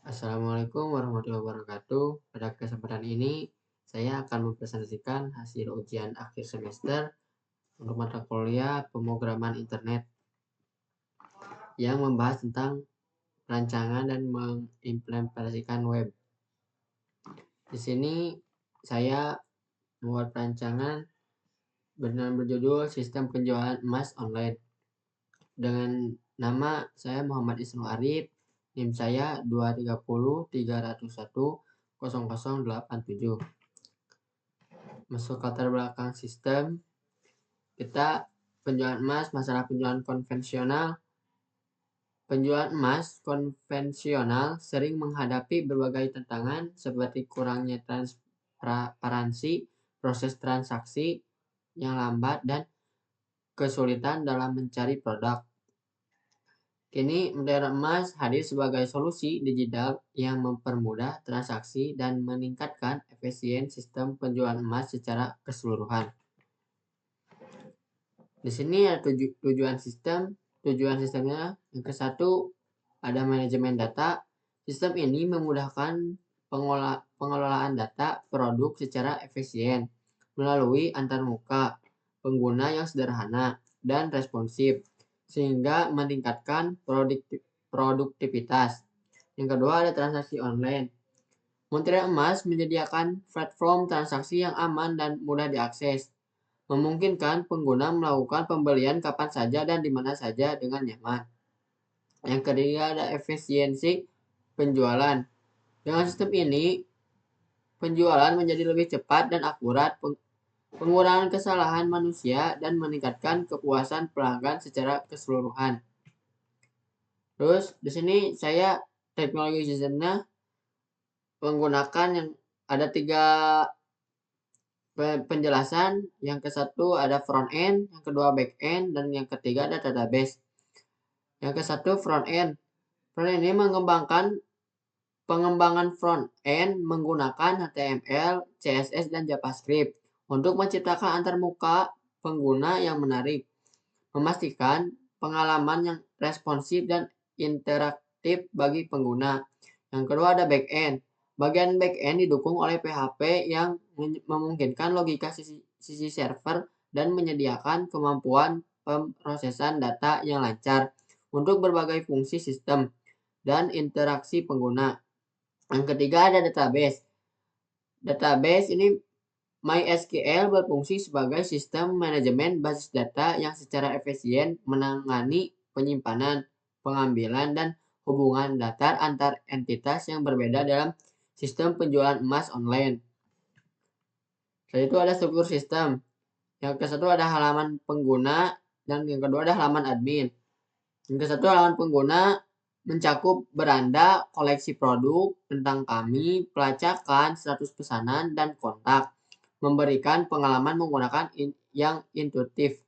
Assalamualaikum warahmatullahi wabarakatuh. Pada kesempatan ini, saya akan mempresentasikan hasil ujian akhir semester untuk mata kuliah pemrograman internet yang membahas tentang perancangan dan mengimplementasikan web. Di sini saya membuat perancangan dengan berjudul Sistem Penjualan Emas Online. Dengan nama saya Muhammad Isnu Arif, NIM saya 23030100087. Masuk latar belakang sistem, kita penjualan emas, masalah penjualan konvensional. Penjualan emas konvensional sering menghadapi berbagai tantangan seperti kurangnya transparansi, proses transaksi yang lambat, dan kesulitan dalam mencari produk. Kini, modern emas hadir sebagai solusi digital yang mempermudah transaksi dan meningkatkan efisiensi sistem penjualan emas secara keseluruhan. Di sini ada tujuan sistem. Tujuan sistemnya yang ke-1 ada manajemen data. Sistem ini memudahkan pengelolaan data produk secara efisien melalui antarmuka pengguna yang sederhana dan responsif, sehingga meningkatkan produktivitas. Yang kedua ada transaksi online. Montir Emas menyediakan platform transaksi yang aman dan mudah diakses, memungkinkan pengguna melakukan pembelian kapan saja dan di mana saja dengan nyaman. Yang ketiga ada efisiensi penjualan. Dengan sistem ini, penjualan menjadi lebih cepat dan akurat, pengurangan kesalahan manusia, dan meningkatkan kepuasan pelanggan secara keseluruhan. Terus di sini saya teknologi sistemnya menggunakan yang ada 3 penjelasan. Yang ke-1 ada front end, yang kedua back end, dan yang ketiga ada database. Yang ke-1 front end. Front end ini pengembangan front end menggunakan HTML, CSS, dan JavaScript untuk menciptakan antarmuka pengguna yang menarik, memastikan pengalaman yang responsif dan interaktif bagi pengguna. Yang kedua ada back end. Bagian back end didukung oleh PHP yang memungkinkan logika sisi server dan menyediakan kemampuan pemrosesan data yang lancar untuk berbagai fungsi sistem dan interaksi pengguna. Yang ketiga ada database. Database ini MySQL berfungsi sebagai sistem manajemen basis data yang secara efisien menangani penyimpanan, pengambilan, dan hubungan data antar entitas yang berbeda dalam sistem penjualan emas online. Setelah itu ada struktur sistem. Yang ke-1 ada halaman pengguna, dan yang kedua ada halaman admin. Yang ke-1 halaman pengguna mencakup beranda, koleksi produk, tentang kami, pelacakan, status pesanan, dan kontak, memberikan pengalaman menggunakan yang intuitif.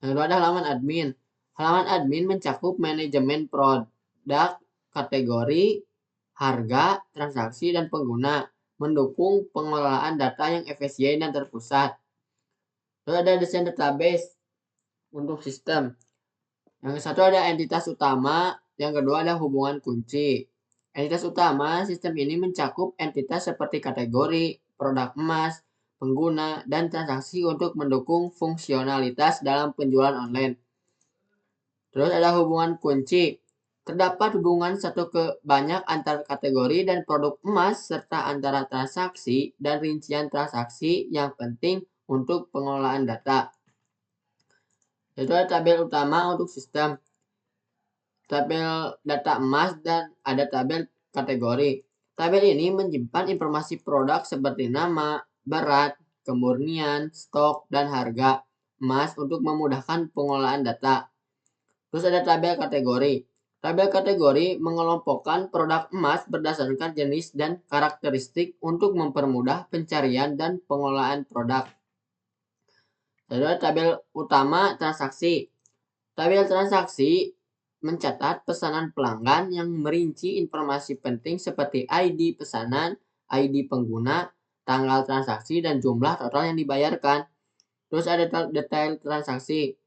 Yang kedua ada halaman admin. Halaman admin mencakup manajemen produk, kategori, harga, transaksi, dan pengguna, mendukung pengelolaan data yang efisien dan terpusat. Terus ada desain database untuk sistem. Yang ke-1 ada entitas utama, yang kedua ada hubungan kunci. Entitas utama sistem ini mencakup entitas seperti kategori, produk emas, pengguna, dan transaksi untuk mendukung fungsionalitas dalam penjualan online. Terus ada hubungan kunci. Terdapat hubungan satu ke banyak antar kategori dan produk emas serta antara transaksi dan rincian transaksi yang penting untuk pengelolaan data. Itu ada tabel utama untuk sistem, tabel data emas, dan ada tabel kategori. Tabel ini menyimpan informasi produk seperti nama, berat, kemurnian, stok, dan harga emas untuk memudahkan pengelolaan data. Terus ada tabel kategori. Tabel kategori mengelompokkan produk emas berdasarkan jenis dan karakteristik untuk mempermudah pencarian dan pengelolaan produk. Lalu ada tabel utama transaksi. Tabel transaksi mencatat pesanan pelanggan yang merinci informasi penting seperti ID pesanan, ID pengguna, tanggal transaksi, dan jumlah total yang dibayarkan. Terus ada detail transaksi.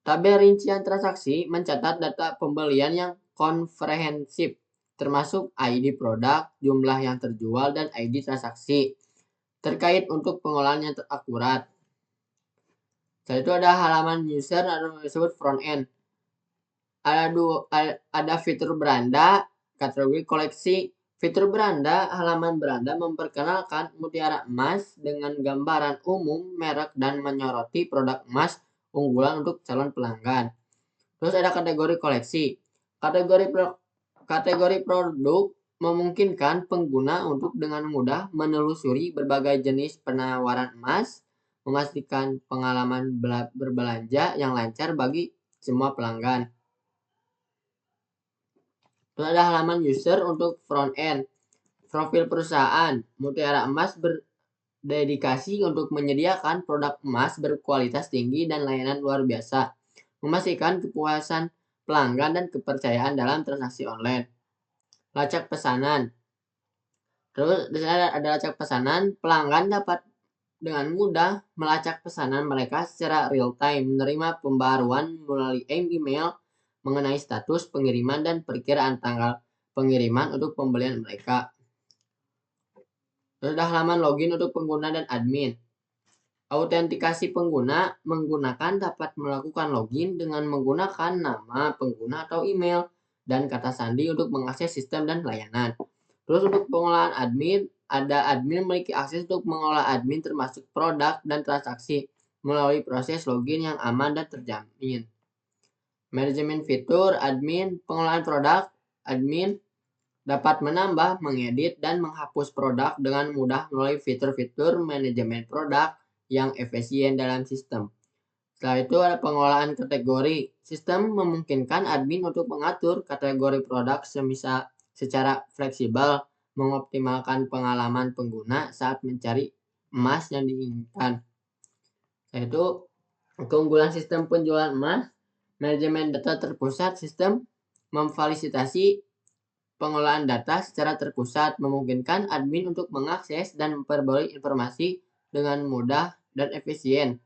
Tabel rincian transaksi mencatat data pembelian yang komprehensif termasuk ID produk, jumlah yang terjual, dan ID transaksi terkait untuk pengolahan yang terakurat. Setelah itu ada halaman user atau disebut front end. Ada fitur beranda, kategori koleksi. Fitur beranda, halaman beranda memperkenalkan mutiara emas dengan gambaran umum, merek, dan menyoroti produk emas unggulan untuk calon pelanggan. Terus ada kategori koleksi. Kategori produk memungkinkan pengguna untuk dengan mudah menelusuri berbagai jenis penawaran emas, memastikan pengalaman berbelanja yang lancar bagi semua pelanggan. Terus ada halaman user untuk front end. Profil perusahaan. Mutiara Emas berdedikasi untuk menyediakan produk emas berkualitas tinggi dan layanan luar biasa. Memastikan kepuasan pelanggan dan kepercayaan dalam transaksi online. Lacak pesanan. Terus di sini ada lacak pesanan. Pelanggan dapat dengan mudah melacak pesanan mereka secara real time, menerima pembaruan melalui email mengenai status pengiriman dan perkiraan tanggal pengiriman untuk pembelian mereka. Terus ada halaman login untuk pengguna dan admin. Autentikasi pengguna menggunakan dapat melakukan login dengan menggunakan nama pengguna atau email dan kata sandi untuk mengakses sistem dan layanan. Terus untuk pengolahan admin, ada admin memiliki akses untuk mengolah admin termasuk produk dan transaksi melalui proses login yang aman dan terjamin. Manajemen fitur admin, pengolahan produk, admin dapat menambah, mengedit, dan menghapus produk dengan mudah melalui fitur-fitur manajemen produk yang efisien dalam sistem. Setelah itu ada pengolahan kategori. Sistem memungkinkan admin untuk mengatur kategori produk secara fleksibel, mengoptimalkan pengalaman pengguna saat mencari emas yang diinginkan. Yaitu keunggulan sistem penjualan emas, manajemen data terpusat, sistem memfasilitasi pengolahan data secara terpusat, memungkinkan admin untuk mengakses dan memperbarui informasi dengan mudah dan efisien.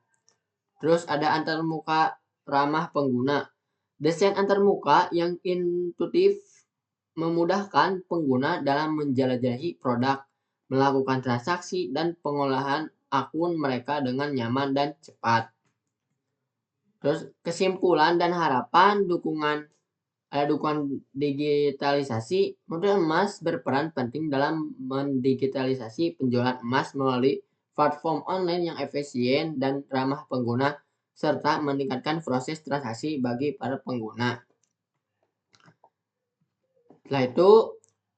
Terus ada antarmuka ramah pengguna. Desain antarmuka yang intuitif memudahkan pengguna dalam menjelajahi produk, melakukan transaksi, dan pengolahan akun mereka dengan nyaman dan cepat. Terus kesimpulan dan harapan dukungan digitalisasi. Modal emas berperan penting dalam mendigitalisasi penjualan emas melalui platform online yang efisien dan ramah pengguna serta meningkatkan proses transaksi bagi para pengguna. Setelah itu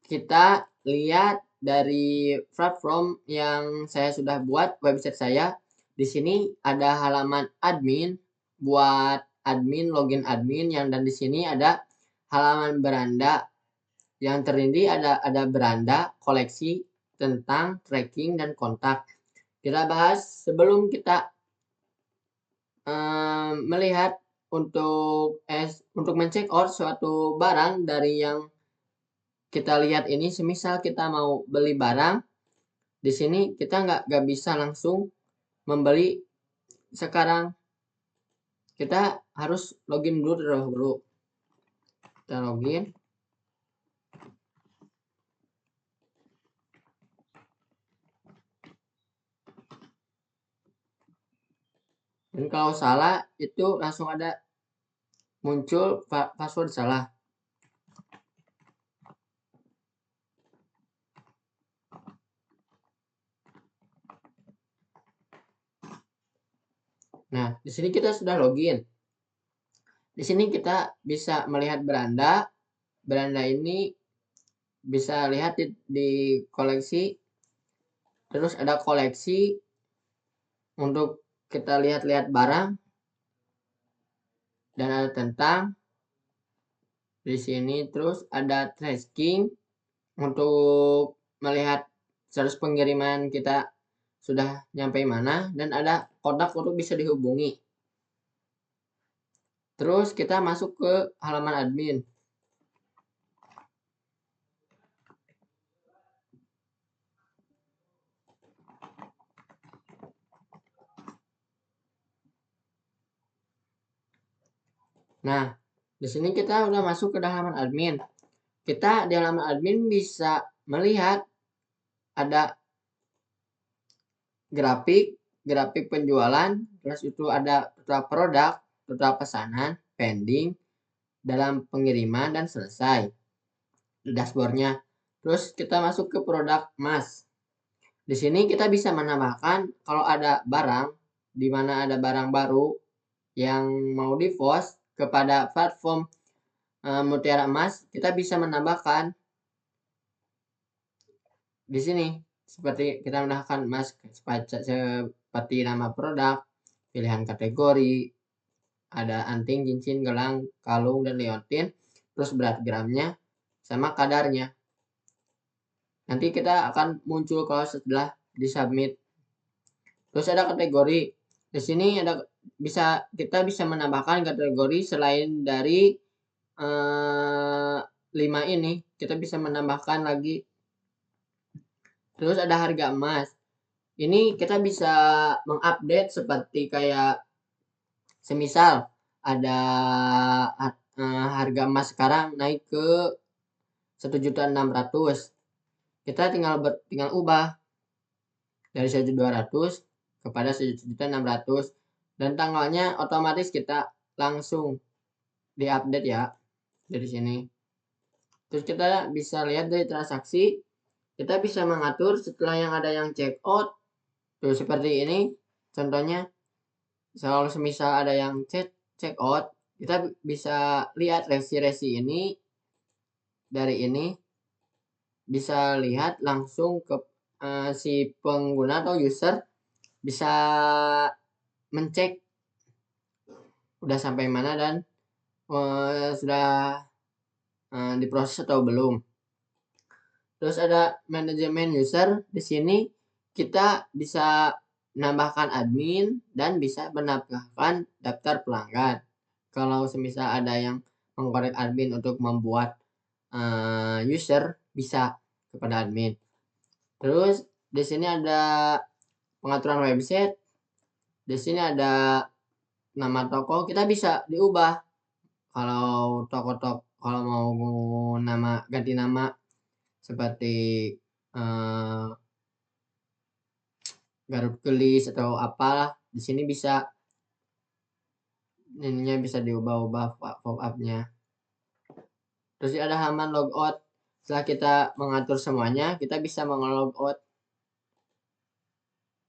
kita lihat dari platform yang saya sudah buat website saya. Di sini ada halaman admin buat admin, login admin dan di sini ada halaman beranda yang terdiri ada beranda, koleksi, tentang, tracking, dan kontak. Kita bahas sebelum kita melihat untuk mencek out suatu barang dari yang kita lihat ini. Semisal kita mau beli barang, di sini kita nggak bisa langsung membeli sekarang. Kita harus login dulu. Kita login. Dan kalau salah itu langsung ada muncul password salah. Nah, di sini kita sudah login. Di sini kita bisa melihat beranda. Beranda ini bisa lihat di koleksi. Terus ada koleksi untuk kita lihat-lihat barang. Dan ada tentang. Di sini terus ada tracking untuk melihat status pengiriman kita sudah nyampe mana, dan ada kontak untuk bisa dihubungi. Terus kita masuk ke halaman admin. Nah, di sini kita udah masuk ke halaman admin. kita di halaman admin bisa melihat ada grafik penjualan, terus itu ada total produk, total pesanan, pending, dalam pengiriman, dan selesai. Dashboardnya. Terus kita masuk ke produk emas. Di sini kita bisa menambahkan kalau ada barang, di mana ada barang baru yang mau di-post kepada platform Mutiara Emas, kita bisa menambahkan di sini. Seperti kita menambahkan emas seperti nama produk, pilihan kategori, ada anting, cincin, gelang, kalung, dan liontin, terus berat gramnya, sama kadarnya. Nanti kita akan muncul kalau setelah disubmit. Terus ada kategori. Di sini kita bisa menambahkan kategori selain dari 5 ini, kita bisa menambahkan lagi. Terus ada harga emas. Ini kita bisa mengupdate seperti kayak semisal ada harga emas sekarang naik ke 1.600.000. Kita tinggal ubah dari 1.200.000 kepada 1.600.000 dan tanggalnya otomatis kita langsung diupdate ya dari sini. Terus kita bisa lihat dari transaksi, kita bisa mengatur setelah yang ada yang check out. Tuh seperti ini contohnya. Kalau semisal ada yang check out, kita bisa lihat resi ini dari ini, bisa lihat langsung ke si pengguna atau user bisa mencek udah sampai mana dan sudah diproses atau belum. Terus ada manajemen user. Di sini kita bisa menambahkan admin dan bisa menambahkan daftar pelanggan. Kalau semisal ada yang mengkorek admin untuk membuat user, bisa kepada admin. Terus di sini ada pengaturan website. Di sini ada nama toko, kita bisa diubah. Kalau kalau mau ganti nama seperti Garut Gelis atau apalah, di sini bisa ininya bisa diubah-ubah pop-up-nya. Terus ada halaman logout. Setelah kita mengatur semuanya, kita bisa logout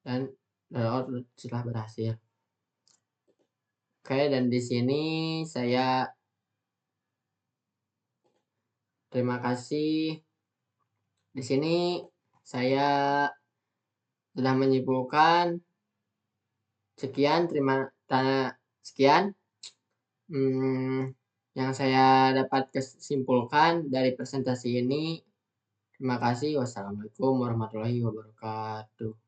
dan logout setelah berhasil. Oke, dan di sini saya terima kasih. Di sini saya sudah menyimpulkan. Sekian yang saya dapat kesimpulkan dari presentasi ini. Terima kasih. Wassalamualaikum warahmatullahi wabarakatuh.